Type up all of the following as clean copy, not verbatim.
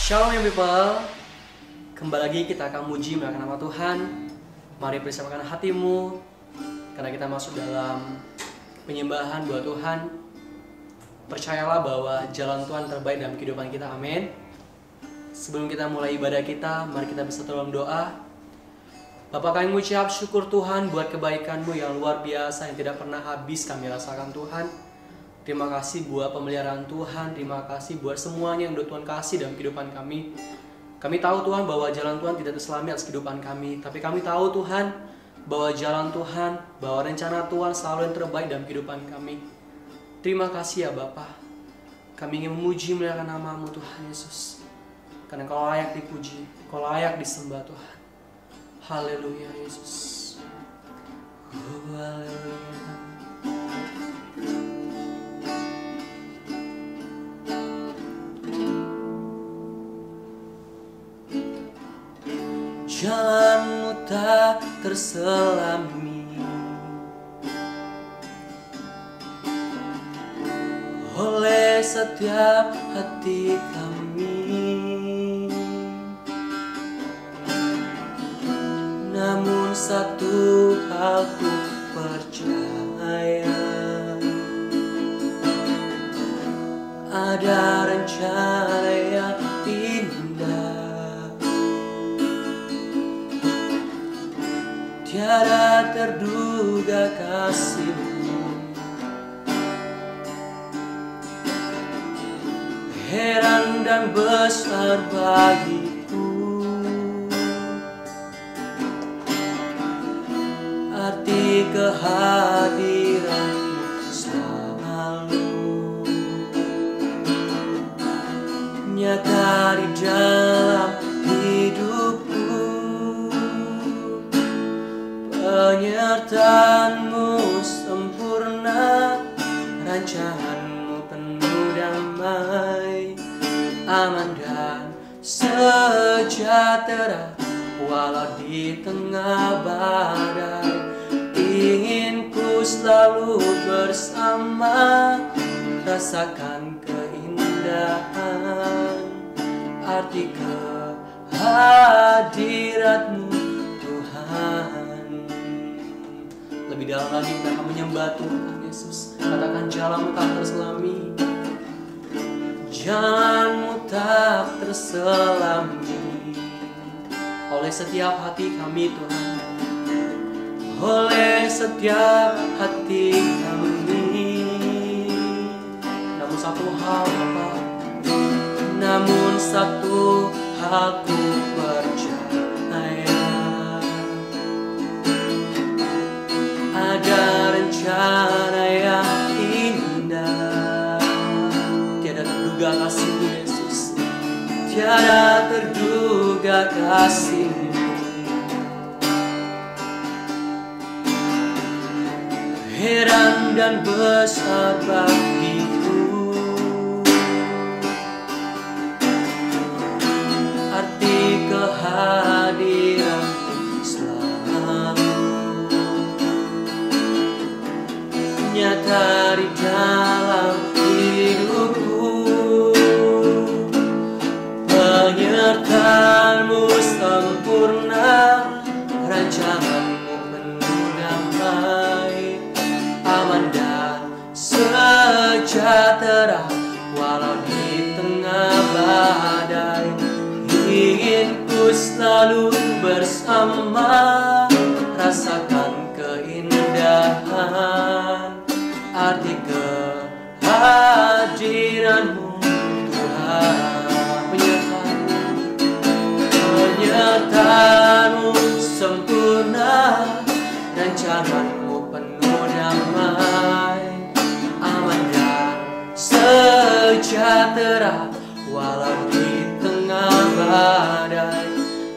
Shalom ya people. Kembali lagi kita akan muji memuliakan nama Tuhan. Mari persiapkan hatimu, karena kita masuk dalam penyembahan buat Tuhan. Percayalah bahwa jalan Tuhan terbaik dalam kehidupan kita, amin. Sebelum kita mulai ibadah kita, mari kita bersatu dalam doa. Bapa, kami mengucap syukur Tuhan buat kebaikan-Mu yang luar biasa, yang tidak pernah habis kami rasakan Tuhan. Terima kasih buat pemeliharaan Tuhan. Terima kasih buat semuanya yang udah Tuhan kasih dalam kehidupan kami. Kami tahu Tuhan bahwa jalan Tuhan tidak terselami atas kehidupan kami. Tapi kami tahu Tuhan bahwa jalan Tuhan, bahwa rencana Tuhan selalu yang terbaik dalam kehidupan kami. Terima kasih ya Bapa. Kami ingin memuji memuliakan nama-Mu Tuhan Yesus. Karena Kau layak dipuji, Kau layak disembah Tuhan. Haleluya Yesus. Haleluya. Jalan-Mu tak terselami oleh setiap hati kami. Namun satu hal ku percaya, ada rencana yang indah, tiada terduga kasih-Mu. Heran dan besar bagiku arti kehadiran-Mu selalu nyata di dalam hidupku. Penyertaan-Mu sempurna, rancangan-Mu penuh damai, aman dan sejahtera walau di tengah badai. Ingin ku selalu bersama, rasakan keindahan arti kehadirat-Mu Tuhan. Lebih dalam lagi kita akan menyembah Tuhan Yesus. Katakan, jalan-Mu tak terselami, jalan-Mu tak terselami oleh setiap hati kami Tuhan, oleh setiap hati kami. Namun satu hal Bapa, namun satu hal ku percaya, ada rencana yang indah, tiada terduga kasih-Mu Yesus, tiada terduga kasih-Mu. Heran dan besar bagiku arti kehadiran-Mu selalu nyata di dalam hidupku. Penyertaan-Mu sempurna, rancangan-Mu penuh damai, aman dan sejahtera walau di tengah badai. Ingin ku selalu bersama, rasakan keindahan arti kehadiran-Mu Tuhan. Penyertaan-Mu sempurna, rancangan-Mu penuh damai, aman dan sejahtera walau di tengah badai.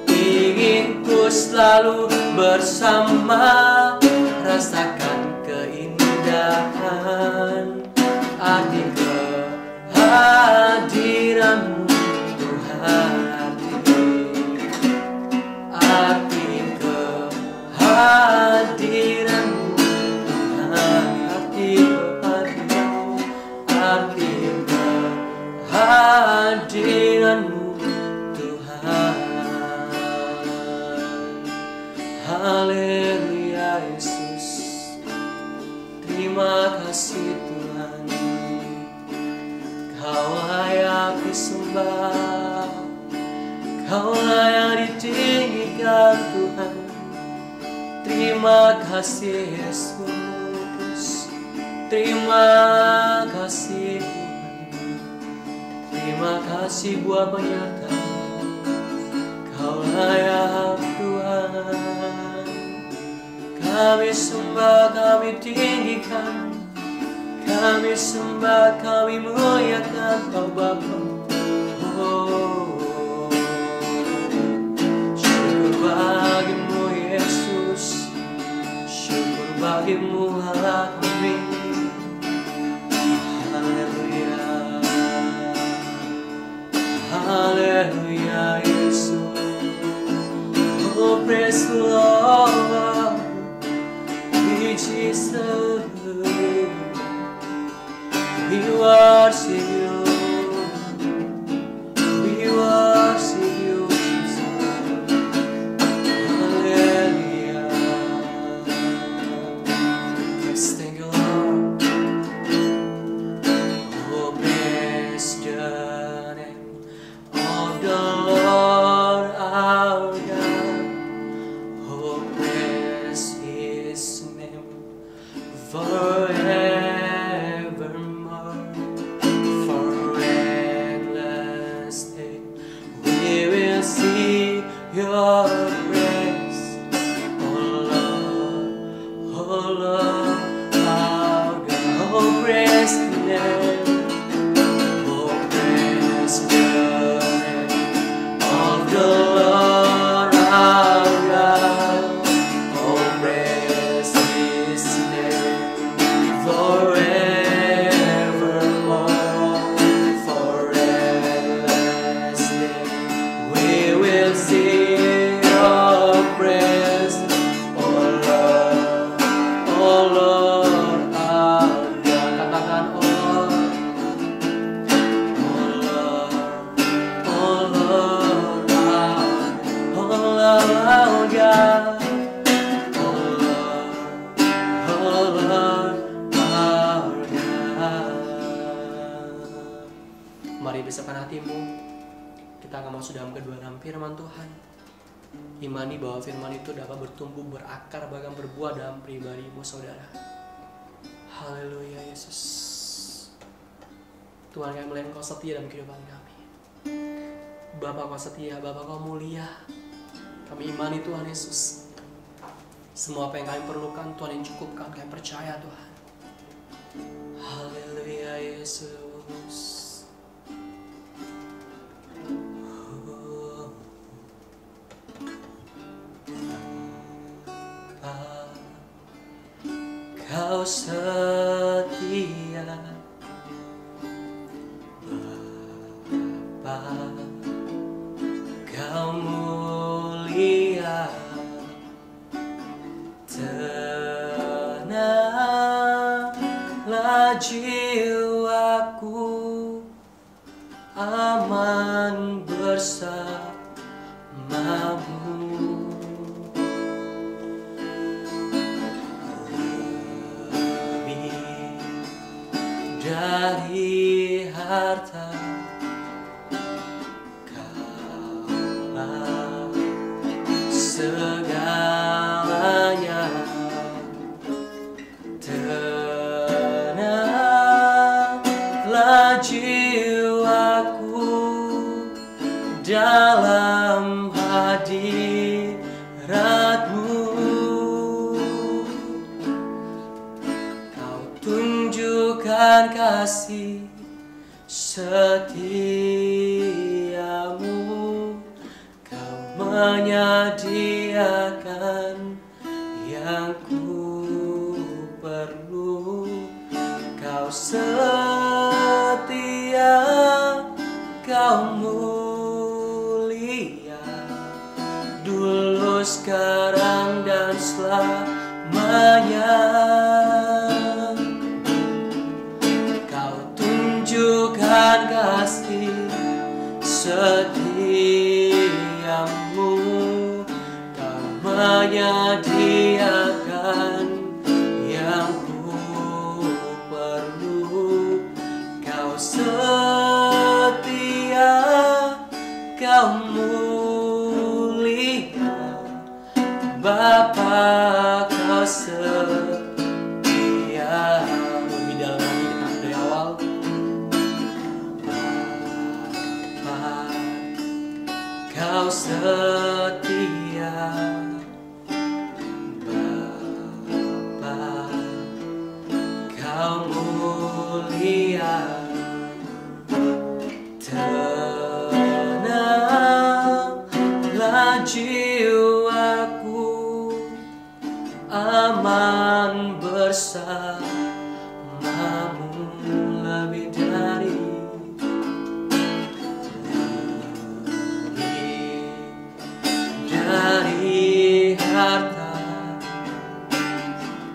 Ingin ku selalu bersama, rasakan keindahan arti kehadiran-Mu Tuhan. Arti kehadiran-Mu Tuhan, arti kehadiran-Mu, arti kehadiran-Mu Terima kasih Tuhan, Kau layak disembah, Kau layak ditinggikan Tuhan. Terima kasih Yesus, terima kasih Tuhan, terima kasih buat penyertaan. Kau layak Tuhan, kami sembah, kami tinggikan, kami sembah, kami muliakan Kau Bapa. Oh, syukur bagimu Yesus, syukur bagimu Allah kami. Haleluya, haleluya Yesus. Oh, praise the Lord, Jesus, we worship you, we worship you, Jesus. Hallelujah. Yes, thank you, Lord. Oh, praise the name of the Lord our God. Oh, praise His name forevermore, for endless day we will see Your praise, oh Lord, our God. Oh, praise the name, oh, praise the name of the Lord our God. Oh, praise His name forevermore, for endless day we will see Your praise, oh Lord our God. Katakan oh Lord, oh Lord our God. Mari besarkan hatimu. Kita akan masuk dalam kebenaran firman Tuhan. Imani bahwa firman itu dapat bertumbuh, berakar, bahkan berbuah dalam pribadimu saudara. Haleluya Yesus. Tuhan, kami melihat Kau setia dalam kehidupan kami. Bapa, Kau setia, Bapa, Kau mulia. Kami imani Tuhan Yesus, semua apa yang kami perlukan Tuhan yang cukupkan. Kami percaya Tuhan. Haleluya Yesus. Kau setia Bapa, Kau mulia, tenanglah jiwaku, aman bersamamu. Dari harta Kaulah segalanya, tenanglah jiwaku dalam hadirat-Mu. Kau tunjukkan kasih setiamu, Kau menyediakan yang ku perlu. Kau setia, Kau mulia, dulu, sekarang, dan selamanya. Kau tunjukkan kasih setiamu, Kau menyediakan yang ku bersamamu lebih dari harta,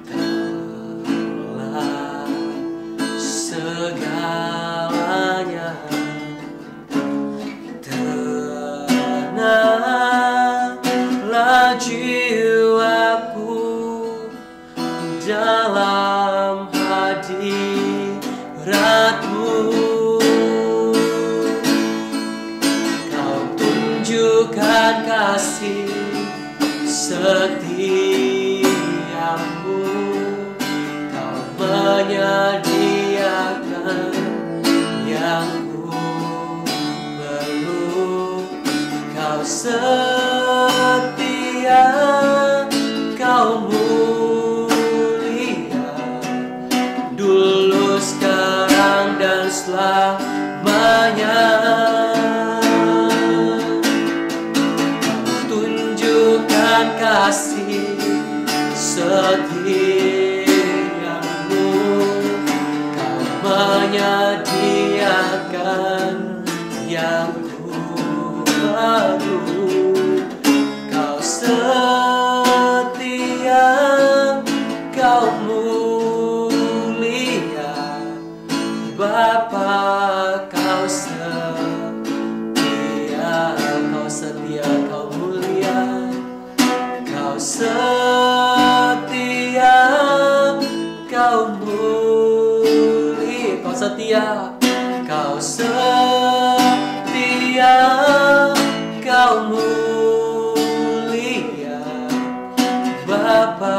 telah segalanya. Tenanglah jiwaku dalam hadirat-Mu. Kau tunjukkan kasih setiamu, Kau menyediakan yang ku perlu. Kau setia, Kau mulia, dulu, sekarang, dan selamanya. Tunjukkan kasih setiamu, Kau menyediakan yang ku perlu. Kau setia, Kau mulia, Bapa. Kau setia, Kau setia, Kau mulia. Kau setia, Kau mulia. Kau setia, Kau setia, Kau mulia, Bapa.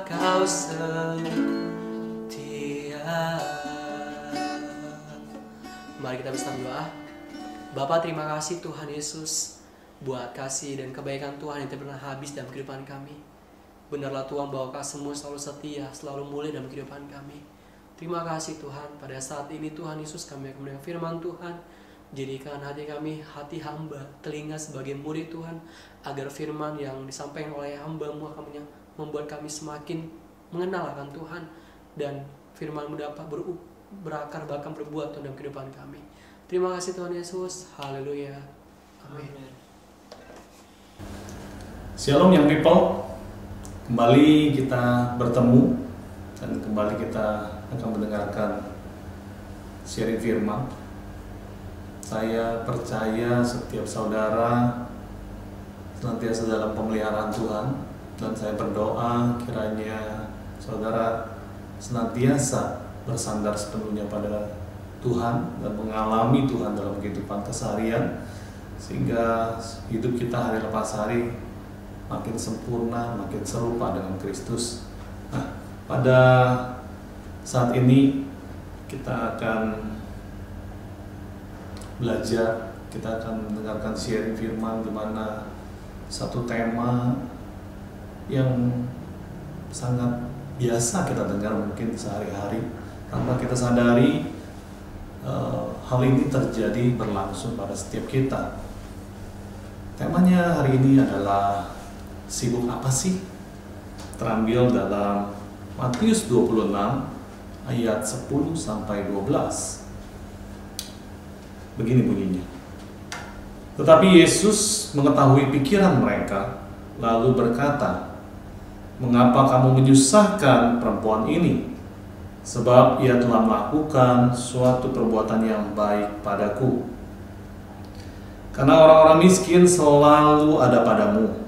Kau setia. Mari kita bersama doa. Bapa, terima kasih Tuhan Yesus buat kasih dan kebaikan Tuhan yang tidak pernah habis dalam kehidupan kami. Benarlah Tuhan bahwa Kasih-Mu selalu setia, selalu mulia dalam kehidupan kami. Terima kasih Tuhan, pada saat ini Tuhan Yesus kami akan mendengar firman Tuhan. Jadikan hati kami hati hamba, telinga sebagai murid Tuhan, agar firman yang disampaikan oleh hamba-Mu akan membuat kami semakin mengenal akan Tuhan, dan firman-Mu dapat berakar bahkan berbuat dalam kehidupan kami. Terima kasih Tuhan Yesus, haleluya, amin. Shalom young people, kembali kita bertemu dan kembali kita akan mendengarkan sharing firman. Saya percaya setiap saudara senantiasa dalam pemeliharaan Tuhan, dan saya berdoa kiranya saudara senantiasa bersandar sepenuhnya pada Tuhan dan mengalami Tuhan dalam kehidupan keseharian, sehingga hidup kita hari lepas hari makin sempurna, makin serupa dengan Kristus. Nah, pada saat ini kita akan belajar, kita akan mendengarkan sharing firman, di mana satu tema yang sangat biasa kita dengar mungkin sehari-hari tanpa kita sadari. Hal ini terjadi berlangsung pada setiap kita. Temanya hari ini adalah sibuk apa sih? Terambil dalam Matius 26 ayat 10 sampai 12. Begini bunyinya. Tetapi Yesus mengetahui pikiran mereka, lalu berkata, "Mengapa kamu menyusahkan perempuan ini? Sebab ia telah melakukan suatu perbuatan yang baik padaku. Karena orang-orang miskin selalu ada padamu,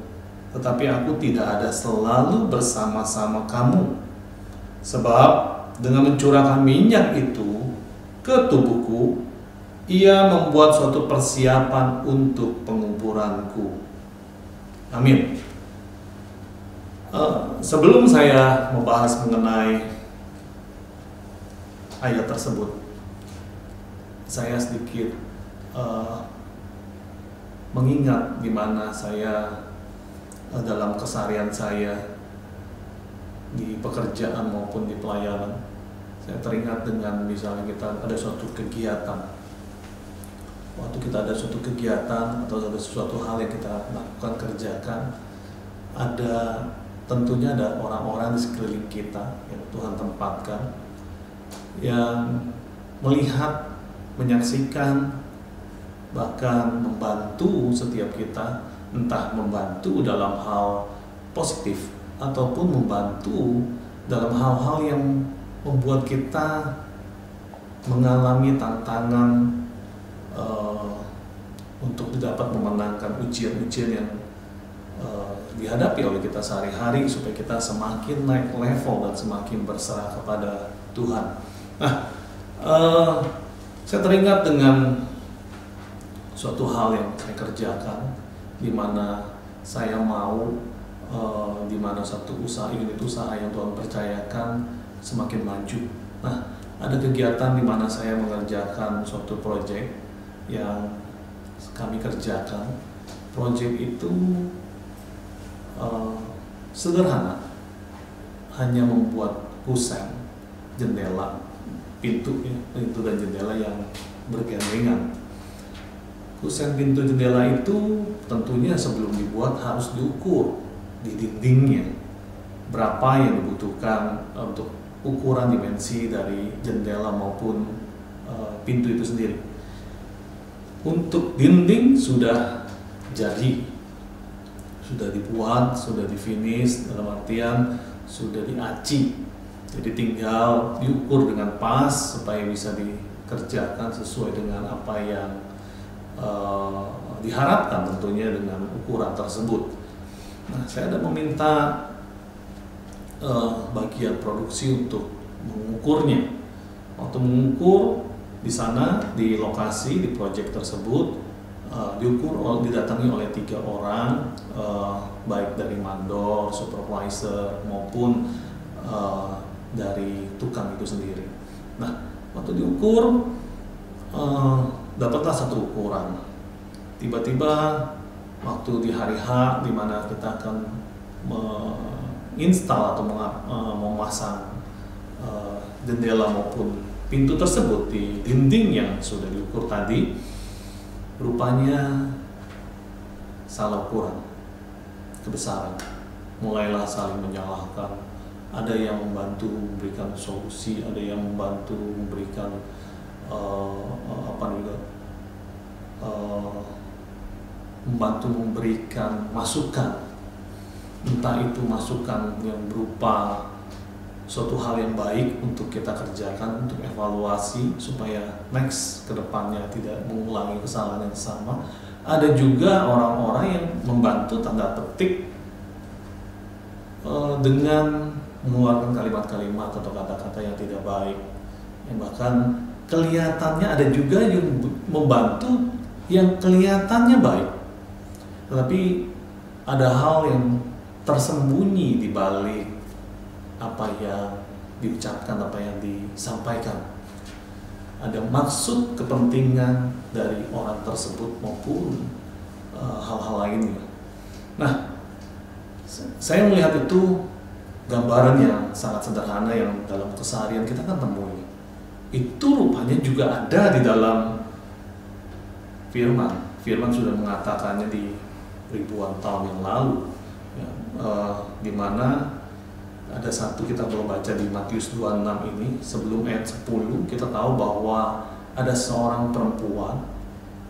tetapi aku tidak ada selalu bersama-sama kamu. Sebab dengan mencurahkan minyak itu ke tubuhku, ia membuat suatu persiapan untuk penguburanku." Amin. Sebelum saya membahas mengenai ayat tersebut, saya sedikit mengingat di mana saya dalam keseharian saya di pekerjaan maupun di pelayanan. Saya teringat dengan misalnya kita ada suatu kegiatan. Waktu kita ada suatu kegiatan atau ada sesuatu hal yang kita lakukan, kerjakan, ada tentunya ada orang-orang di sekeliling kita yang Tuhan tempatkan, yang melihat, menyaksikan, bahkan membantu setiap kita, entah membantu dalam hal positif ataupun membantu dalam hal-hal yang membuat kita mengalami tantangan untuk dapat memenangkan ujian-ujian yang dihadapi oleh kita sehari-hari, supaya kita semakin naik level dan semakin berserah kepada Tuhan. Nah, saya teringat dengan suatu hal yang saya kerjakan, di mana saya mau di mana satu unit usaha yang Tuhan percayakan semakin maju. Nah, ada kegiatan di mana saya mengerjakan suatu proyek yang kami kerjakan. Proyek itu sederhana, hanya membuat kusen, jendela, pintu dan jendela yang bergandengan. Kusen pintu jendela itu tentunya sebelum dibuat harus diukur di dindingnya berapa yang dibutuhkan untuk ukuran dimensi dari jendela maupun pintu itu sendiri. Untuk dinding sudah jadi, sudah dibuat, sudah di-finish, dalam artian sudah diaci. Jadi tinggal diukur dengan pas supaya bisa dikerjakan sesuai dengan apa yang diharapkan tentunya dengan ukuran tersebut. Nah, saya ada meminta bagian produksi untuk mengukurnya. Waktu mengukur di sana, di lokasi, di proyek tersebut, didatangi oleh 3 orang, baik dari mandor, supervisor maupun dari tukang itu sendiri. Nah, waktu diukur, dapatlah satu ukuran. Tiba-tiba waktu di hari H, di mana kita akan menginstal atau memasang jendela maupun pintu tersebut di dinding yang sudah diukur tadi, rupanya salah ukuran, kebesaran. Mulailah saling menyalahkan. Ada yang membantu memberikan solusi, ada yang membantu memberikan membantu memberikan masukan, entah itu masukan yang berupa suatu hal yang baik untuk kita kerjakan, untuk evaluasi supaya next kedepannya tidak mengulangi kesalahan yang sama. Ada juga orang-orang yang membantu tanda petik dengan mengeluarkan kalimat-kalimat atau kata-kata yang tidak baik, yang bahkan kelihatannya ada juga yang membantu yang kelihatannya baik, tetapi ada hal yang tersembunyi di balik apa yang diucapkan, apa yang disampaikan. Ada maksud kepentingan dari orang tersebut maupun hal-hal lainnya. Nah, saya melihat itu gambaran yang sangat sederhana yang dalam keseharian kita kan temui. Itu rupanya juga ada di dalam firman. Firman sudah mengatakannya di ribuan tahun yang lalu, ya, di mana ada satu kita belum baca di Matius 26 ini, sebelum ayat 10 kita tahu bahwa ada seorang perempuan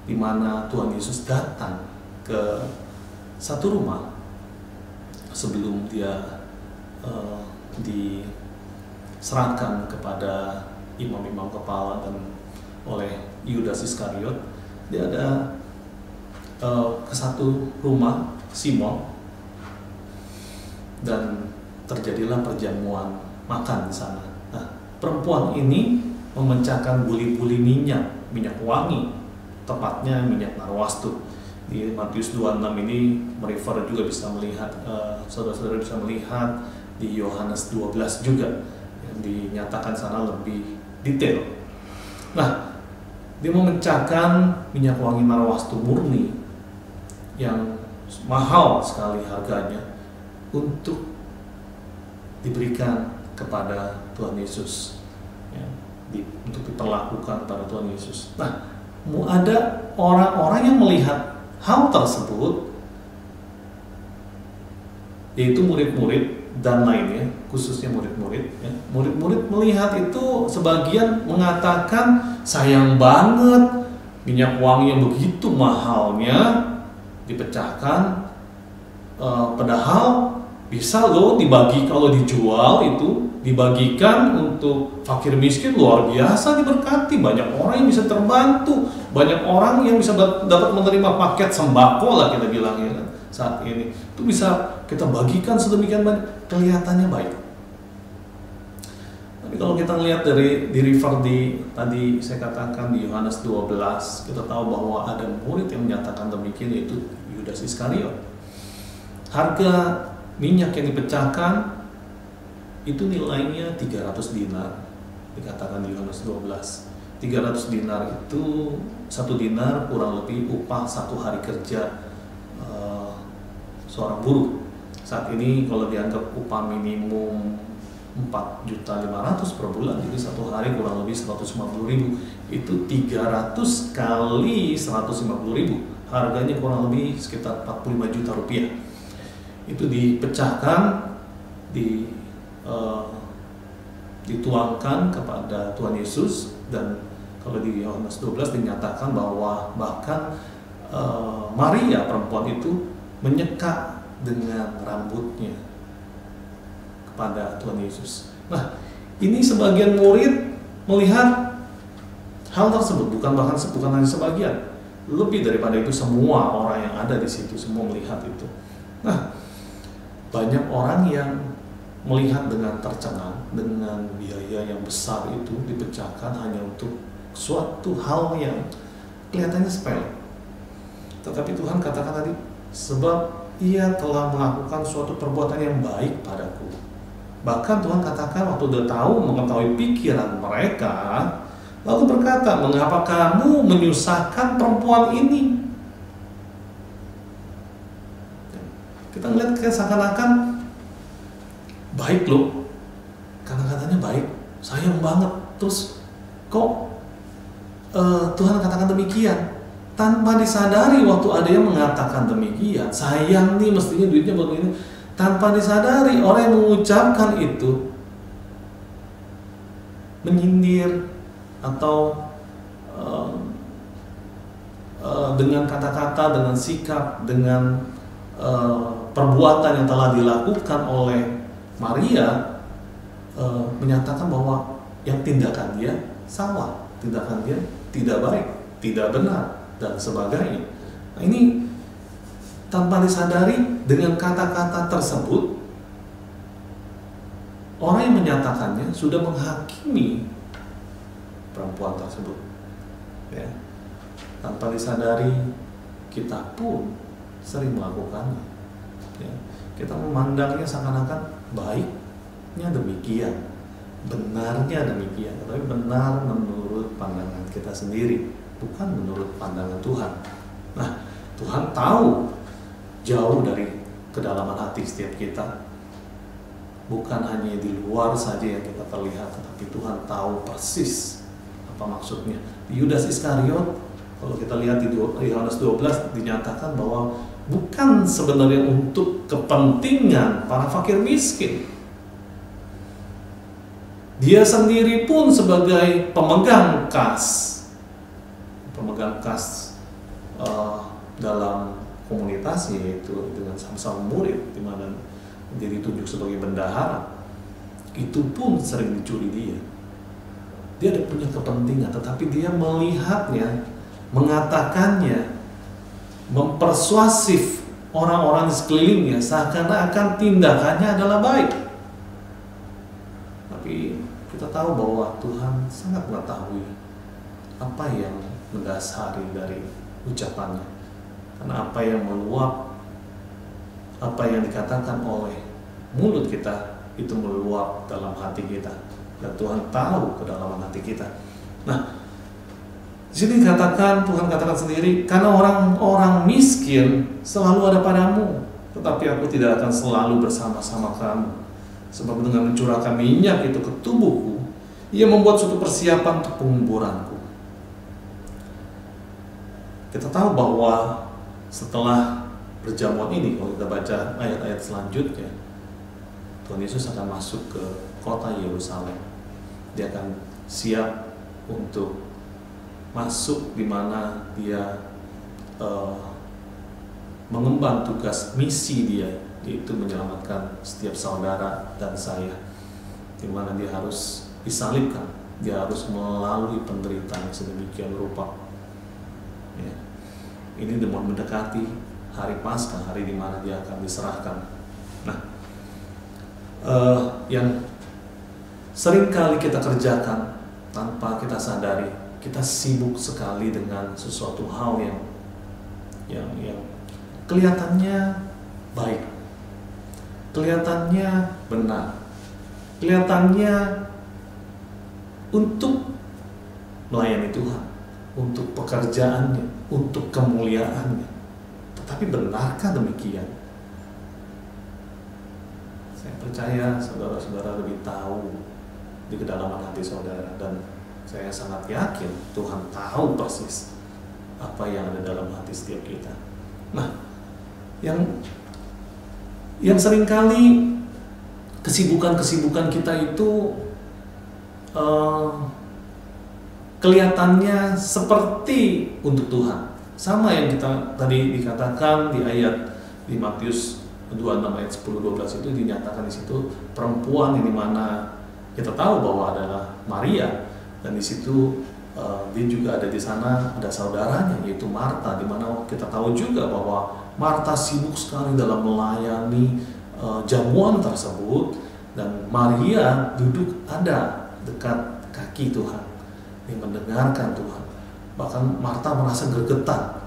di mana Tuhan Yesus datang ke satu rumah sebelum dia diserahkan kepada imam-imam kepala dan oleh Yudas Iskariot. Dia ada ke satu rumah Simon dan terjadilah perjamuan makan di sana. Nah, perempuan ini memecahkan buli-buli minyak wangi, tepatnya minyak narwastu. Di Matius 26 ini merefer juga bisa melihat, saudara-saudara bisa melihat di Yohanes 12 juga yang dinyatakan sana lebih detail. Nah, dia memecahkan minyak wangi narwastu murni yang mahal sekali harganya untuk diberikan kepada Tuhan Yesus, ya, untuk diperlakukan kepada Tuhan Yesus. Nah, ada orang-orang yang melihat hal tersebut yaitu murid-murid dan lainnya, khususnya murid-murid. Ya. Murid-murid melihat itu, sebagian mengatakan sayang banget minyak wangi yang begitu mahalnya dipecahkan, padahal bisa loh dibagi, kalau dijual itu dibagikan untuk fakir miskin, luar biasa diberkati, banyak orang yang bisa terbantu, banyak orang yang bisa dapat menerima paket sembako lah kita bilangnya kan saat ini. Itu bisa kita bagikan sedemikian banyak, kelihatannya baik. Tapi kalau kita lihat di refer tadi saya katakan di Yohanes 12, kita tahu bahwa ada murid yang menyatakan demikian, yaitu Yudas Iskariot. Harga minyak yang dipecahkan itu nilainya 300 dinar, dikatakan di Yohanes 12. 300 dinar itu, 1 dinar kurang lebih upah 1 hari kerja seorang buruh. Saat ini kalau dianggap upah minimum 4.500.000 per bulan, jadi 1 hari kurang lebih 150.000. Itu 300 kali 150.000, harganya kurang lebih sekitar 45 juta rupiah. Itu dipecahkan, dituangkan kepada Tuhan Yesus. Dan kalau di Yohanes 12 dinyatakan bahwa bahkan Maria perempuan itu menyeka dengan rambutnya kepada Tuhan Yesus. Nah, ini sebagian murid melihat hal tersebut, bukan hanya sebagian, lebih daripada itu, semua orang yang ada di situ semua melihat itu. Nah, banyak orang yang melihat dengan tercengang dengan biaya yang besar itu dipecahkan hanya untuk suatu hal yang kelihatannya sepele. Tetapi Tuhan katakan tadi, sebab ia telah melakukan suatu perbuatan yang baik padaku. Bahkan Tuhan katakan waktu dia mengetahui pikiran mereka, lalu berkata, mengapa kamu menyusahkan perempuan ini? Kita melihat seakan-akan baik loh, karena katanya baik, sayang banget. Terus kok Tuhan katakan demikian tanpa disadari, waktu ada yang mengatakan demikian, sayang nih mestinya duitnya buat ini, tanpa disadari orang yang mengucapkan itu menyindir atau dengan kata-kata, dengan sikap, dengan perbuatan yang telah dilakukan oleh Maria, menyatakan bahwa yang tindakan dia salah, tindakan dia tidak baik, tidak benar, dan sebagainya. Nah, ini tanpa disadari, dengan kata-kata tersebut orang yang menyatakannya sudah menghakimi perempuan tersebut, ya. Tanpa disadari kita pun sering melakukannya, ya. Kita memandangnya seakan-akan baiknya demikian, benarnya demikian, tapi benar menurut pandangan kita sendiri, bukan menurut pandangan Tuhan. Nah, Tuhan tahu jauh dari kedalaman hati setiap kita. Bukan hanya di luar saja yang kita terlihat, tetapi Tuhan tahu persis apa maksudnya. Di Yudas Iskariot, kalau kita lihat di Yohanes 12 dinyatakan bahwa bukan sebenarnya untuk kepentingan para fakir miskin. Dia sendiri pun sebagai pemegang kas dalam komunitasnya, yaitu dengan sama-sama murid, di mana dia ditunjuk sebagai bendahara, itu pun sering dicuri dia. Dia ada punya kepentingan, tetapi dia melihatnya, mengatakannya, mempersuasif orang-orang di sekelilingnya seakan-akan tindakannya adalah baik. Tapi kita tahu bahwa Tuhan sangat mengetahui apa yang mendasari dari ucapannya. Karena apa yang meluap, apa yang dikatakan oleh mulut kita, itu meluap dalam hati kita. Dan Tuhan tahu kedalaman hati kita. Nah, di sini katakan, Tuhan katakan sendiri, karena orang-orang miskin selalu ada padamu, tetapi aku tidak akan selalu bersama-sama kamu. Sebab dengan mencurahkan minyak itu ke tubuhku, ia membuat suatu persiapan untuk penguburanku. Kita tahu bahwa setelah perjamuan ini, kalau kita baca ayat-ayat selanjutnya, Tuhan Yesus akan masuk ke kota Yerusalem. Dia akan siap untuk masuk di mana dia mengemban tugas misi dia, yaitu menyelamatkan setiap saudara dan saya, di mana dia harus disalibkan, dia harus melalui penderitaan sedemikian rupa. Ya. Ini mendekati hari Paskah, hari di mana dia akan diserahkan. Nah, yang sering kali kita kerjakan tanpa kita sadari, kita sibuk sekali dengan sesuatu hal yang kelihatannya baik, kelihatannya benar, kelihatannya untuk melayani Tuhan, untuk pekerjaannya, untuk kemuliaannya. Tetapi benarkah demikian? Saya percaya saudara-saudara lebih tahu di kedalaman hati saudara, dan saya sangat yakin Tuhan tahu persis apa yang ada dalam hati setiap kita. Nah, yang seringkali kesibukan-kesibukan kita itu kelihatannya seperti untuk Tuhan. Sama yang kita tadi dikatakan di ayat di Matius 26 ayat 10-12 itu dinyatakan di situ perempuan yang dimana kita tahu bahwa adalah Maria, dan di situ dia juga ada di sana, ada saudaranya yaitu Marta, di mana kita tahu juga bahwa Marta sibuk sekali dalam melayani jamuan tersebut, dan Maria duduk ada dekat kaki Tuhan, yang mendengarkan Tuhan. Bahkan Marta merasa gergetan,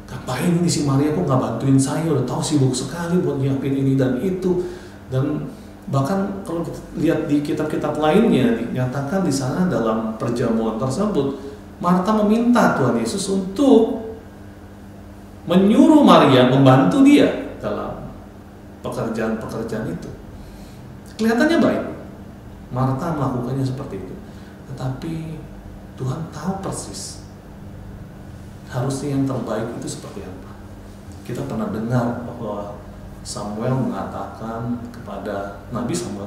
ngapain ini si Maria kok nggak bantuin saya, udah tahu sibuk sekali buat nyiapin ini dan itu. Dan bahkan kalau kita lihat di kitab-kitab lainnya dinyatakan di sana dalam perjamuan tersebut, Marta meminta Tuhan Yesus untuk menyuruh Maria membantu dia dalam pekerjaan-pekerjaan itu. Kelihatannya baik, Marta melakukannya seperti itu, tetapi Tuhan tahu persis harusnya yang terbaik itu seperti apa. Kita pernah dengar bahwa Nabi Samuel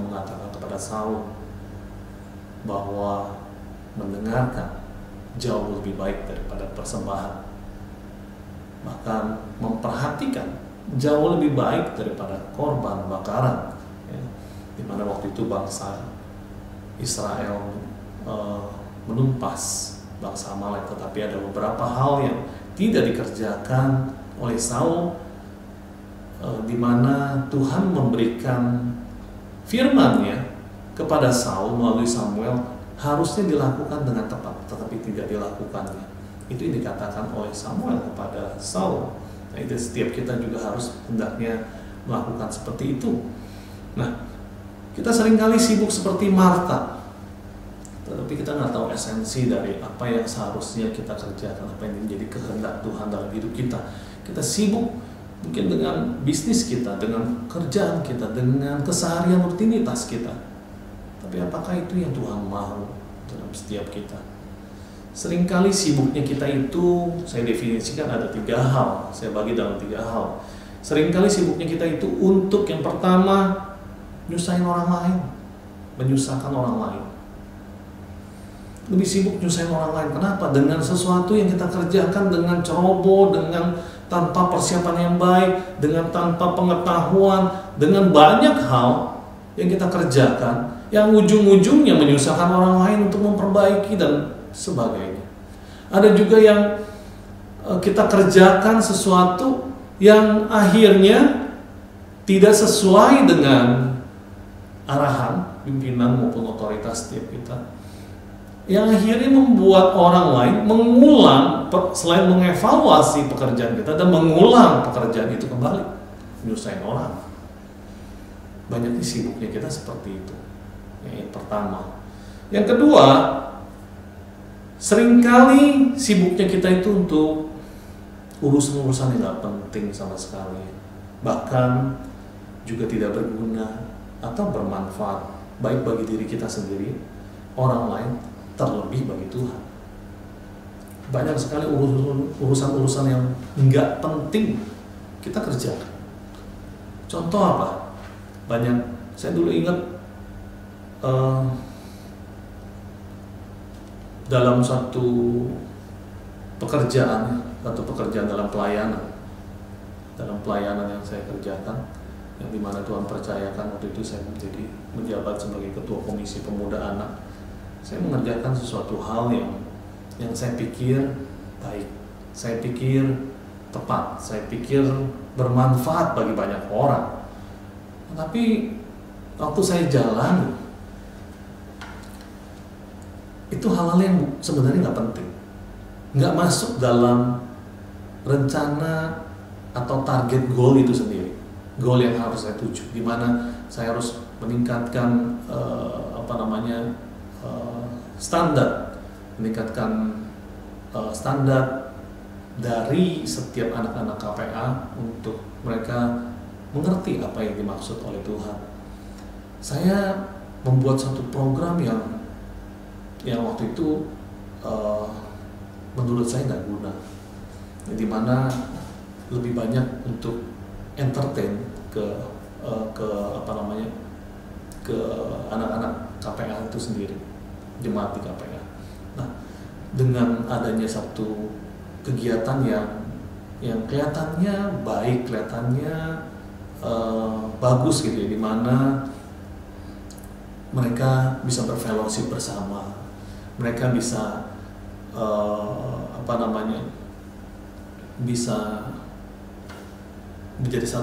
mengatakan kepada Saul bahwa mendengarkan jauh lebih baik daripada persembahan, bahkan memperhatikan jauh lebih baik daripada korban bakaran, ya. Di mana waktu itu bangsa Israel menumpas bangsa Amalek, tetapi ada beberapa hal yang tidak dikerjakan oleh Saul, di mana Tuhan memberikan firman-Nya kepada Saul melalui Samuel, harusnya dilakukan dengan tepat, tetapi tidak dilakukannya. Itu yang dikatakan oleh Samuel kepada Saul. Nah, itu setiap kita juga harus hendaknya melakukan seperti itu. Nah, kita seringkali sibuk seperti Marta, tetapi kita nggak tahu esensi dari apa yang seharusnya kita kerjakan, apa yang menjadi kehendak Tuhan dalam hidup kita. Kita sibuk mungkin dengan bisnis kita, dengan kerjaan kita, dengan keseharian rutinitas kita. Tapi apakah itu yang Tuhan mau dalam setiap kita? Seringkali sibuknya kita itu, saya definisikan ada 3 hal, saya bagi dalam 3 hal. Seringkali sibuknya kita itu untuk yang pertama, nyusahin orang lain, menyusahkan orang lain. Lebih sibuk nyusahin orang lain. Kenapa? Dengan sesuatu yang kita kerjakan dengan ceroboh, dengan tanpa persiapan yang baik, dengan tanpa pengetahuan, dengan banyak hal yang kita kerjakan, yang ujung-ujungnya menyusahkan orang lain untuk memperbaiki dan sebagainya. Ada juga yang kita kerjakan sesuatu yang akhirnya tidak sesuai dengan arahan pimpinan maupun otoritas setiap kita, yang akhirnya membuat orang lain mengulang, selain mengevaluasi pekerjaan kita, dan mengulang pekerjaan itu kembali, menyusahin orang. Banyak sibuknya kita seperti itu. Yang pertama. Yang kedua, seringkali sibuknya kita itu untuk urusan-urusan yang tidak penting sama sekali, bahkan juga tidak berguna atau bermanfaat, baik bagi diri kita sendiri, orang lain, terlebih bagi Tuhan. Banyak sekali urusan-urusan yang nggak penting kita kerjakan. Contoh apa? Banyak, saya dulu ingat dalam satu pekerjaan dalam pelayanan yang saya kerjakan, yang dimana Tuhan percayakan waktu itu saya menjabat sebagai ketua komisi pemuda anak. Saya mengerjakan sesuatu hal yang saya pikir baik, saya pikir tepat, saya pikir bermanfaat bagi banyak orang. Tapi waktu saya jalan, itu hal-hal yang sebenarnya nggak penting, nggak masuk dalam rencana atau target goal itu sendiri, goal yang harus saya tuju, di mana saya harus meningkatkan standar dari setiap anak-anak KPA untuk mereka mengerti apa yang dimaksud oleh Tuhan. Saya membuat satu program yang waktu itu menurut saya nggak guna, di mana lebih banyak untuk entertain ke anak-anak KPA itu sendiri, jemaat di KPA. Nah, dengan adanya satu kegiatan yang kelihatannya baik, kelihatannya bagus gitu ya, di mana mereka bisa berfellowship bersama, mereka bisa bisa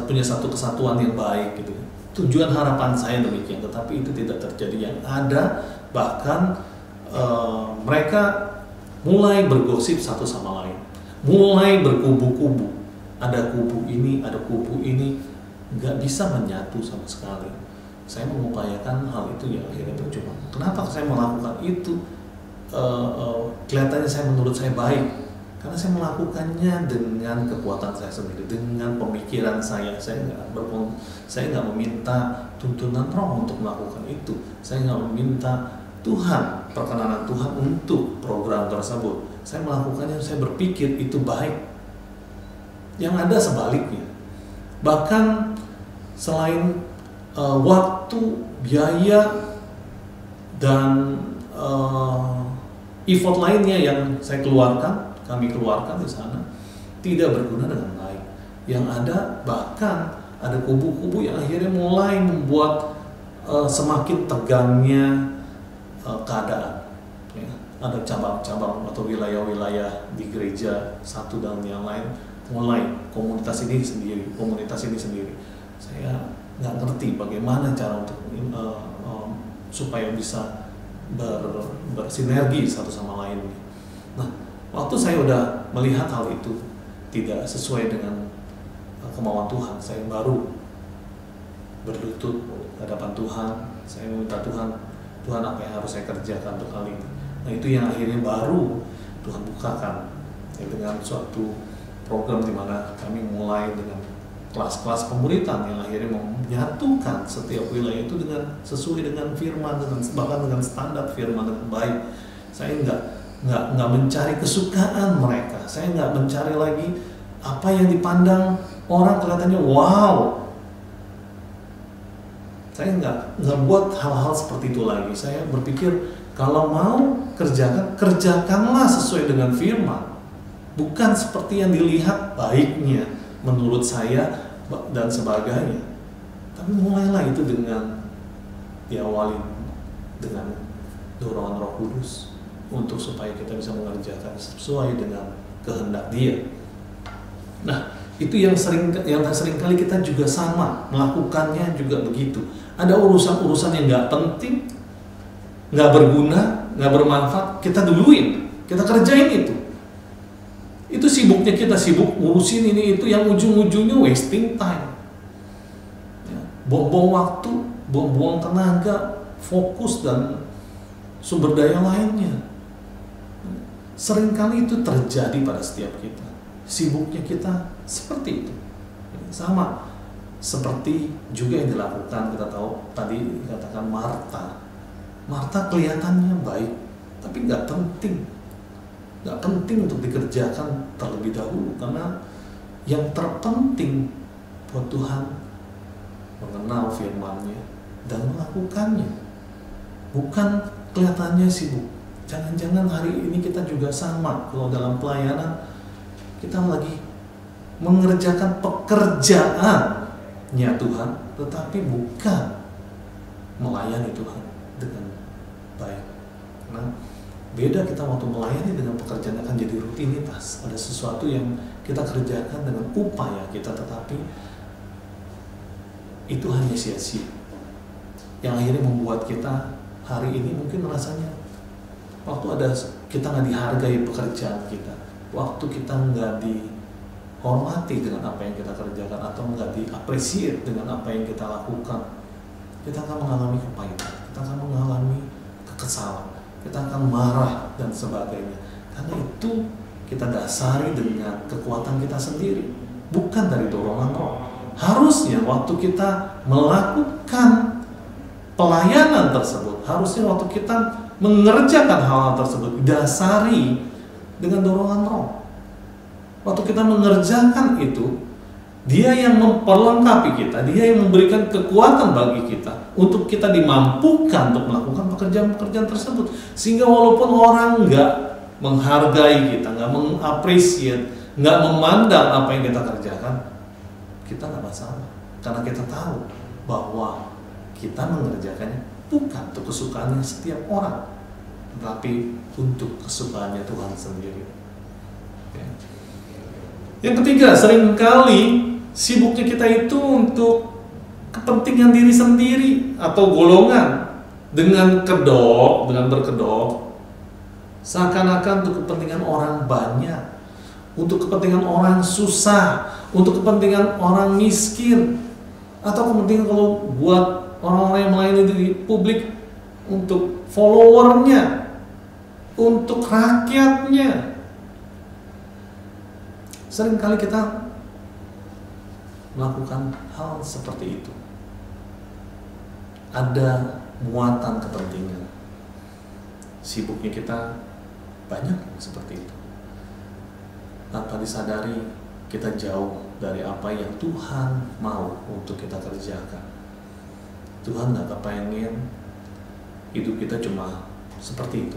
punya satu kesatuan yang baik gitu. Tujuan harapan saya demikian, tetapi itu tidak terjadi. Yang ada bahkan mereka mulai bergosip satu sama lain, mulai berkubu-kubu, ada kubu ini, ada kubu ini, nggak bisa menyatu sama sekali. Saya mengupayakan hal itu, ya akhirnya percuma. Kenapa saya melakukan itu? Kelihatannya menurut saya baik, karena saya melakukannya dengan kekuatan saya sendiri, dengan pemikiran saya. Saya nggak meminta tuntunan Roh untuk melakukan itu. Saya nggak meminta perkenanan Tuhan untuk program tersebut. Saya melakukannya, saya berpikir itu baik. Yang ada sebaliknya. Bahkan selain waktu, biaya, dan effort lainnya yang kami keluarkan di sana, tidak berguna dengan baik. Yang ada bahkan ada kubu-kubu yang akhirnya mulai membuat semakin tegangnya keadaan. Ya. Ada cabang-cabang atau wilayah-wilayah di gereja satu dan yang lain mulai komunitas ini sendiri. Saya nggak ngerti bagaimana cara untuk supaya bisa bersinergi satu sama lain. Nah, waktu saya udah melihat hal itu tidak sesuai dengan kemauan Tuhan, saya baru berlutut hadapan Tuhan. Saya meminta Tuhan apa yang harus saya kerjakan untuk hal ini. Nah, itu yang akhirnya baru Tuhan bukakan ya, dengan suatu program di mana kami mulai dengan kelas-kelas pemuritan yang akhirnya menyatukan setiap wilayah itu sesuai dengan firman, bahkan dengan standar firman dengan baik. Saya nggak mencari kesukaan mereka. Saya nggak mencari lagi apa yang dipandang orang kelihatannya wow. Saya nggak buat hal-hal seperti itu lagi. Saya berpikir kalau mau kerjakanlah sesuai dengan firman, bukan seperti yang dilihat baiknya menurut saya dan sebagainya. Tapi mulailah itu dengan diawali dengan dorongan Roh Kudus untuk supaya kita bisa mengerjakan sesuai dengan kehendak Dia. Nah, itu yang sering kali kita juga sama melakukannya juga begitu. Ada urusan-urusan yang nggak penting, nggak berguna, nggak bermanfaat, kita duluin, kita kerjain itu. Itu sibuknya kita, sibuk ngurusin ini itu yang ujung-ujungnya wasting time. Ya, buang-buang waktu, buang-buang tenaga, fokus dan sumber daya lainnya. Seringkali itu terjadi pada setiap kita. Sibuknya kita seperti itu. Sama seperti juga yang dilakukan, kita tahu tadi dikatakan Marta. Marta kelihatannya baik, tapi nggak penting untuk dikerjakan terlebih dahulu, karena yang terpenting buat Tuhan mengenal firman-Nya dan melakukannya. Bukan kelihatannya sibuk. Jangan-jangan hari ini kita juga sama. Kalau dalam pelayanan kita lagi mengerjakan pekerjaannya Tuhan, tetapi bukan melayani Tuhan dengan baik. Nah, beda kita waktu melayani dengan pekerjaan akan jadi rutinitas. Ada sesuatu yang kita kerjakan dengan upaya kita, tetapi itu hanya sia-sia. Yang akhirnya membuat kita hari ini mungkin rasanya waktu ada kita nggak dihargai pekerjaan kita, waktu kita nggak dihormati dengan apa yang kita kerjakan, atau nggak diapresiasi dengan apa yang kita lakukan, kita akan mengalami kepahitan, kita akan mengalami kekesalan, kita akan marah dan sebagainya. Karena itu kita dasari dengan kekuatan kita sendiri, bukan dari dorongan Roh. Harusnya waktu kita melakukan pelayanan tersebut, harusnya waktu kita mengerjakan hal-hal tersebut didasari dengan dorongan Roh. Waktu kita mengerjakan itu, Dia yang memperlengkapi kita, Dia yang memberikan kekuatan bagi kita untuk kita dimampukan untuk melakukan pekerjaan-pekerjaan tersebut. Sehingga walaupun orang nggak menghargai kita, nggak mengapresiasi, nggak memandang apa yang kita kerjakan, kita nggak masalah. Karena kita tahu bahwa kita mengerjakannya bukan untuk kesukaannya setiap orang, tetapi untuk kesukaannya Tuhan sendiri. Ya. Yang ketiga, seringkali sibuknya kita itu untuk kepentingan diri sendiri atau golongan, dengan berkedok, seakan-akan untuk kepentingan orang banyak, untuk kepentingan orang susah, untuk kepentingan orang miskin, atau kepentingan kalau buat orang-orang yang melayani di publik, untuk followernya, untuk rakyatnya. Seringkali kita melakukan hal seperti itu. Ada muatan kepentingan. Sibuknya kita banyak seperti itu. Tanpa disadari kita jauh dari apa yang Tuhan mau untuk kita kerjakan. Tuhan gak kepengen hidup kita cuma seperti itu.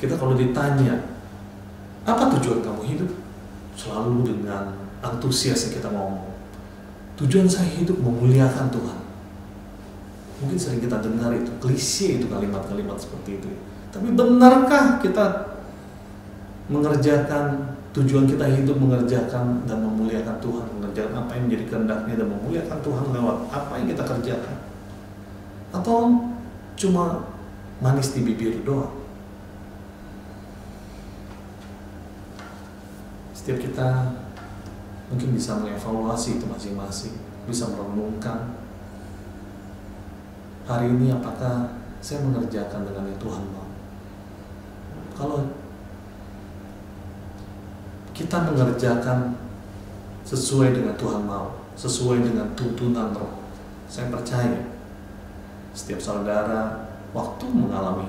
Kita kalau ditanya, apa tujuan kamu hidup? Selalu dengan antusias yang kita ngomong, tujuan saya hidup memuliakan Tuhan. Mungkin sering kita dengar itu, klise itu kalimat-kalimat seperti itu. Tapi benarkah kita mengerjakan tujuan kita hidup, mengerjakan dan memuliakan Tuhan, mengerjakan apa yang menjadi kehendak-Nya dan memuliakan Tuhan lewat apa yang kita kerjakan? Atau cuma manis di bibir doang? Setiap kita mungkin bisa mengevaluasi itu masing-masing, bisa merenungkan hari ini apakah saya mengerjakan dengan yang Tuhan mau. Kalau kita mengerjakan sesuai dengan Tuhan mau, sesuai dengan tuntunan Roh, saya percaya setiap saudara waktu mengalami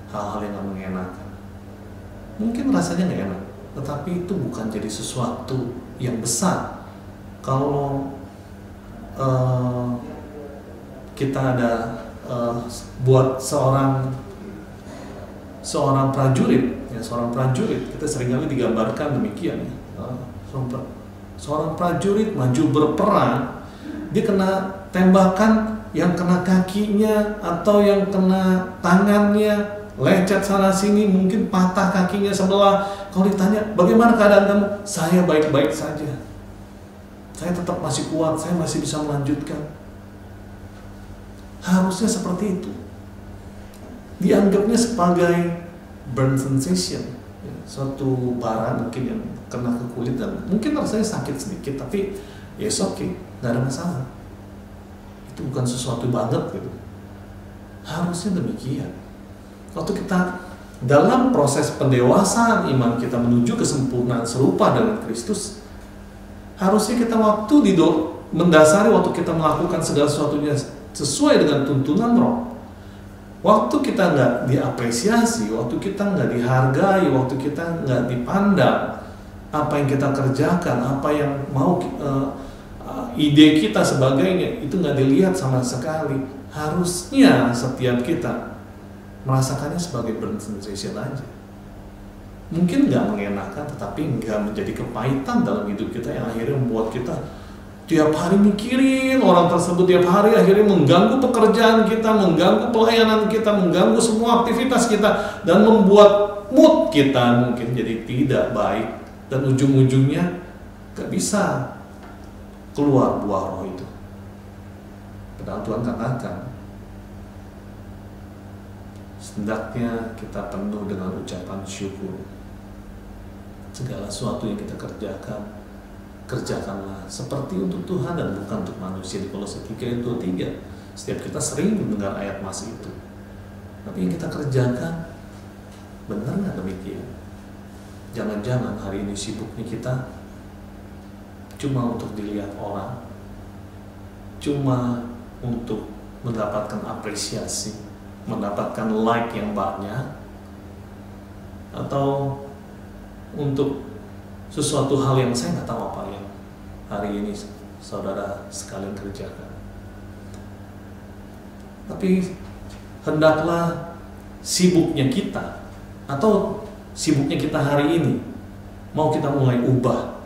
hal-hal yang gak mengenakan, mungkin rasanya gak enak, tetapi itu bukan jadi sesuatu yang besar. Kalau kita ada buat seorang prajurit, ya, seorang prajurit kita seringkali digambarkan demikian, ya. Seorang prajurit maju berperang, dia kena tembakan yang kena kakinya atau yang kena tangannya, lecet sana sini, mungkin patah kakinya sebelah. Kalau ditanya, bagaimana keadaan kamu? Saya baik-baik saja. Saya tetap masih kuat, saya masih bisa melanjutkan. Harusnya seperti itu. Dianggapnya sebagai burn sensation, ya, suatu bara mungkin yang kena ke kulit dan mungkin rasanya sakit sedikit, tapi ya okay, nggak ada masalah. Itu bukan sesuatu banget gitu. Harusnya demikian. Waktu kita dalam proses pendewasaan iman kita menuju kesempurnaan serupa dengan Kristus, harusnya kita waktu mendasari waktu kita melakukan segala sesuatunya sesuai dengan tuntunan Roh. Waktu kita nggak diapresiasi, waktu kita nggak dihargai, waktu kita nggak dipandang, apa yang kita kerjakan, apa yang mau ide kita sebagainya, itu nggak dilihat sama sekali. Harusnya setiap kita merasakannya sebagai burden sensation aja. Mungkin nggak mengenakan, tetapi nggak menjadi kepahitan dalam hidup kita yang akhirnya membuat kita tiap hari mikirin orang tersebut, tiap hari akhirnya mengganggu pekerjaan kita, mengganggu pelayanan kita, mengganggu semua aktivitas kita, dan membuat mood kita mungkin jadi tidak baik, dan ujung-ujungnya gak bisa keluar buah roh itu. Padahal Tuhan katakan hendaknya kita penuh dengan ucapan syukur. Segala sesuatu yang kita kerjakan, kerjakanlah seperti untuk Tuhan dan bukan untuk manusia. Di Kolose 3:23. Setiap kita sering mendengar ayat masih itu. Tapi yang kita kerjakan benar nggak demikian? Jangan-jangan hari ini sibuknya kita cuma untuk dilihat orang, cuma untuk mendapatkan apresiasi, mendapatkan like yang banyak, atau untuk sesuatu hal yang saya nggak tahu apa yang hari ini saudara sekalian kerjakan. Tapi hendaklah sibuknya kita atau sibuknya kita hari ini mau kita mulai ubah.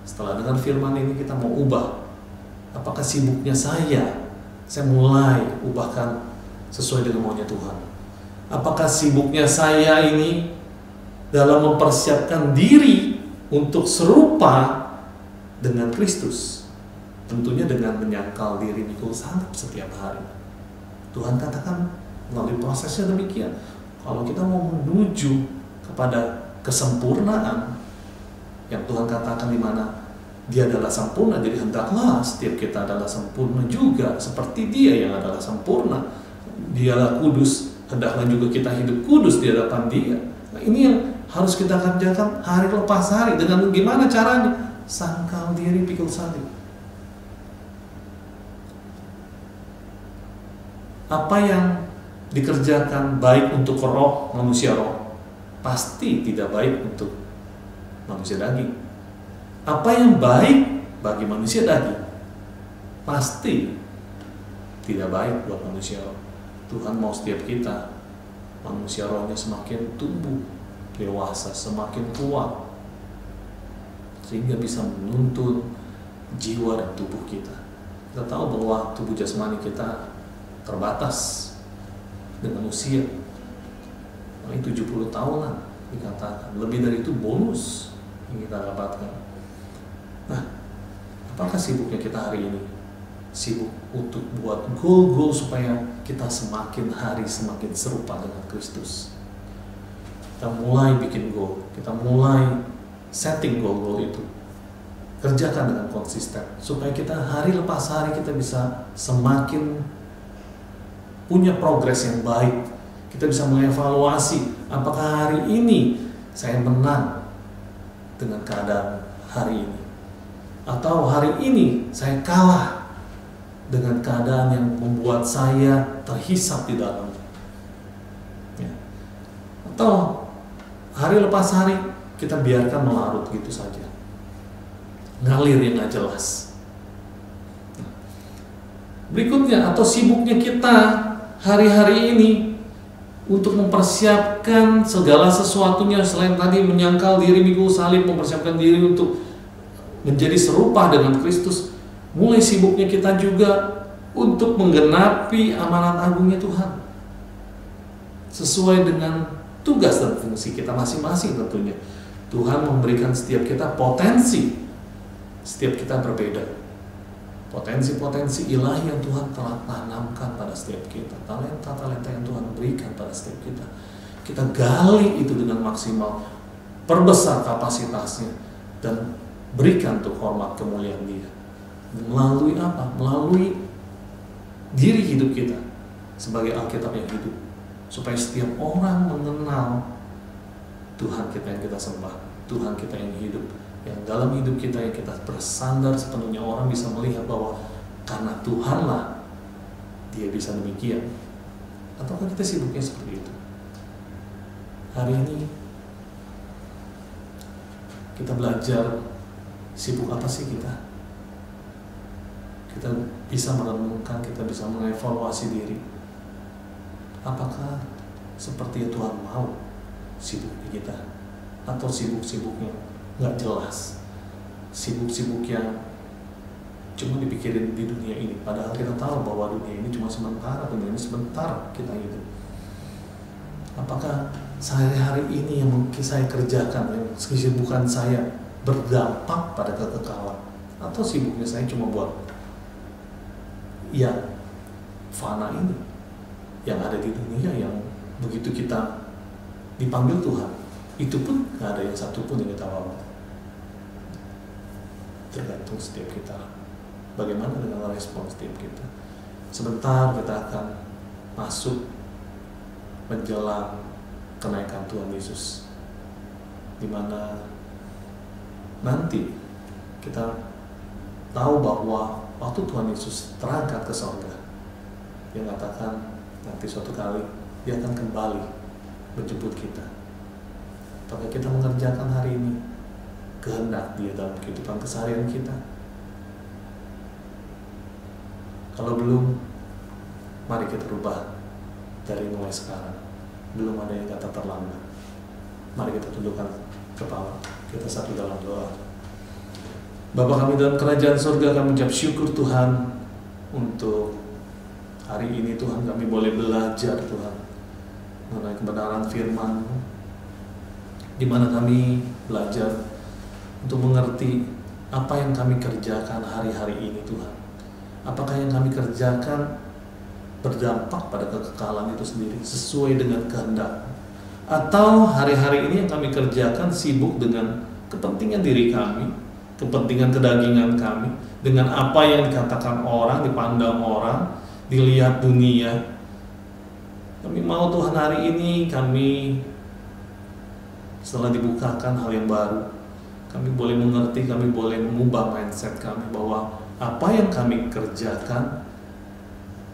Setelah dengar firman ini kita mau ubah. Apakah sibuknya saya mulai ubahkan sesuai dengan maunya Tuhan? Apakah sibuknya saya ini dalam mempersiapkan diri untuk serupa dengan Kristus? Tentunya dengan menyangkal diri mikul salib setiap hari. Tuhan katakan melalui prosesnya demikian. Kalau kita mau menuju kepada kesempurnaan yang Tuhan katakan di mana Dia adalah sempurna, jadi hendaklah setiap kita adalah sempurna juga seperti Dia yang adalah sempurna. Dialah kudus, hendaklah juga kita hidup kudus di hadapan Dia. Nah, ini yang harus kita kerjakan hari lepas hari. Dengan gimana caranya? Sangkal diri, pikul salib. Apa yang dikerjakan baik untuk roh, manusia roh, pasti tidak baik untuk manusia daging. Apa yang baik bagi manusia daging, pasti tidak baik buat manusia roh. Tuhan mau setiap kita, manusia rohnya semakin tumbuh, dewasa, semakin kuat, sehingga bisa menuntun jiwa dan tubuh kita. Kita tahu bahwa tubuh jasmani kita terbatas dengan usia, paling 70 tahunan dikatakan. Lebih dari itu bonus yang kita dapatkan. Nah, apakah sibuknya kita hari ini? Sibuk untuk buat goal-goal supaya kita semakin hari semakin serupa dengan Kristus. Kita mulai bikin goal, kita mulai setting goal-goal itu. Kerjakan dengan konsisten supaya kita hari lepas hari kita bisa semakin punya progres yang baik. Kita bisa mengevaluasi apakah hari ini saya menang dengan keadaan hari ini, atau hari ini saya kalah dengan keadaan yang membuat saya terhisap di dalam. Ya. Atau hari lepas hari kita biarkan melarut gitu saja, ngalir yang gak jelas. Berikutnya, atau sibuknya kita hari-hari ini untuk mempersiapkan segala sesuatunya selain tadi menyangkal diri mikul salib, mempersiapkan diri untuk menjadi serupa dengan Kristus. Mulai sibuknya kita juga untuk menggenapi amanat agungnya Tuhan sesuai dengan tugas dan fungsi kita masing-masing. Tentunya Tuhan memberikan setiap kita potensi. Setiap kita berbeda, potensi-potensi ilahi yang Tuhan telah tanamkan pada setiap kita, talenta-talenta yang Tuhan berikan pada setiap kita. Kita gali itu dengan maksimal, perbesar kapasitasnya, dan berikan untuk hormat kemuliaan Dia. Melalui apa? Melalui diri hidup kita sebagai Alkitab yang hidup, supaya setiap orang mengenal Tuhan kita yang kita sembah, Tuhan kita yang hidup, yang dalam hidup kita yang kita bersandar sepenuhnya. Orang bisa melihat bahwa karena Tuhanlah Dia bisa demikian. Ataukah kita sibuknya seperti itu? Hari ini Kita belajar sibuk apa sih kita. Kita bisa merenungkan, kita bisa mengevaluasi diri. Apakah seperti Tuhan mau sibuknya kita, atau sibuk-sibuknya nggak jelas, sibuk-sibuk yang cuma dipikirin di dunia ini, padahal kita tahu bahwa dunia ini cuma sementara, dunia ini sebentar kita hidup. Apakah sehari-hari ini yang mungkin saya kerjakan, yang kesibukan saya berdampak pada kekekalan, atau sibuknya saya cuma buat yang fana ini, yang ada di dunia, yang begitu kita dipanggil Tuhan, itu pun nggak ada yang satu pun yang kita bawa. Tergantung setiap kita, bagaimana dengan respon setiap kita. Sebentar kita akan masuk menjelang kenaikan Tuhan Yesus, dimana nanti kita tahu bahwa waktu Tuhan Yesus terangkat ke surga, Dia katakan nanti suatu kali Dia akan kembali menjemput kita. Apakah kita mengerjakan hari ini kehendak Dia dalam kehidupan keseharian kita? Kalau belum, mari kita rubah dari mulai sekarang. Belum ada yang kata terlambat. Mari kita tundukkan kepala, kita satu dalam doa. Bapa kami dalam kerajaan surga, kami ucap syukur Tuhan untuk hari ini. Tuhan, kami boleh belajar Tuhan mengenai kebenaran firman-Mu, di mana kami belajar untuk mengerti apa yang kami kerjakan hari-hari ini Tuhan. Apakah yang kami kerjakan berdampak pada kekekalan itu sendiri sesuai dengan kehendak, atau hari-hari ini yang kami kerjakan sibuk dengan kepentingan diri kami, kepentingan kedagingan kami, dengan apa yang dikatakan orang, dipandang orang, dilihat dunia. Kami mau Tuhan hari ini kami setelah dibukakan hal yang baru, kami boleh mengerti, kami boleh mengubah mindset kami bahwa apa yang kami kerjakan,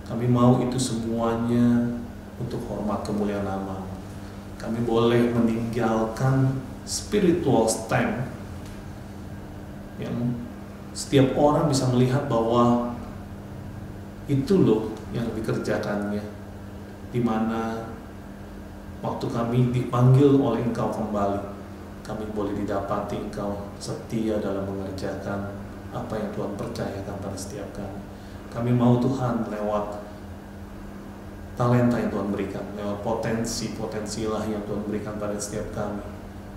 kami mau itu semuanya untuk hormat kemuliaan nama. Kami boleh meninggalkan spiritual stand yang setiap orang bisa melihat bahwa itu loh yang dikerjakannya, dimana waktu kami dipanggil oleh Engkau kembali, kami boleh didapati Engkau setia dalam mengerjakan apa yang Tuhan percayakan pada setiap kami. Kami mau Tuhan lewat talenta yang Tuhan berikan, lewat potensi lah yang Tuhan berikan pada setiap kami,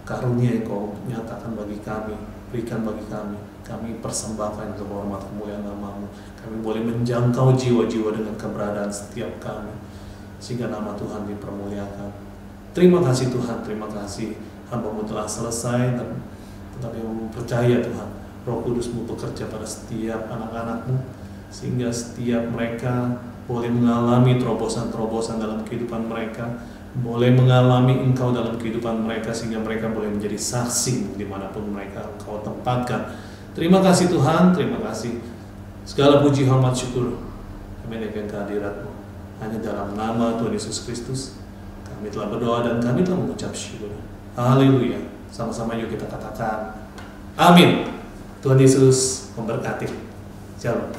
karunia yang Kau nyatakan bagi kami, berikan bagi kami persembahkan untuk hormat kemuliaan nama-Mu. Kami boleh menjangkau jiwa-jiwa dengan keberadaan setiap kami, sehingga nama Tuhan dipermuliakan. Terima kasih Tuhan, terima kasih hamba-Mu telah selesai, dan tetapi yang percaya Tuhan, Roh Kudus-Mu bekerja pada setiap anak-anak-Mu, sehingga setiap mereka boleh mengalami terobosan-terobosan dalam kehidupan mereka, boleh mengalami Engkau dalam kehidupan mereka, sehingga mereka boleh menjadi saksi dimanapun mereka Engkau tempatkan. Terima kasih Tuhan, terima kasih. Segala puji, hormat, syukur kami naikkan kehadirat-Mu. Hanya dalam nama Tuhan Yesus Kristus kami telah berdoa dan kami telah mengucap syukur. Haleluya. Sama-sama yuk kita katakan amin. Tuhan Yesus memberkati. Shalom.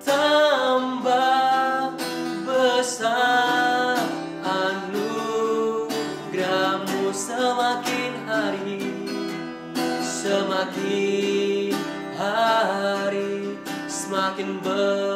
bertambah besar, anugerahmu semakin hari, semakin hari, semakin besar.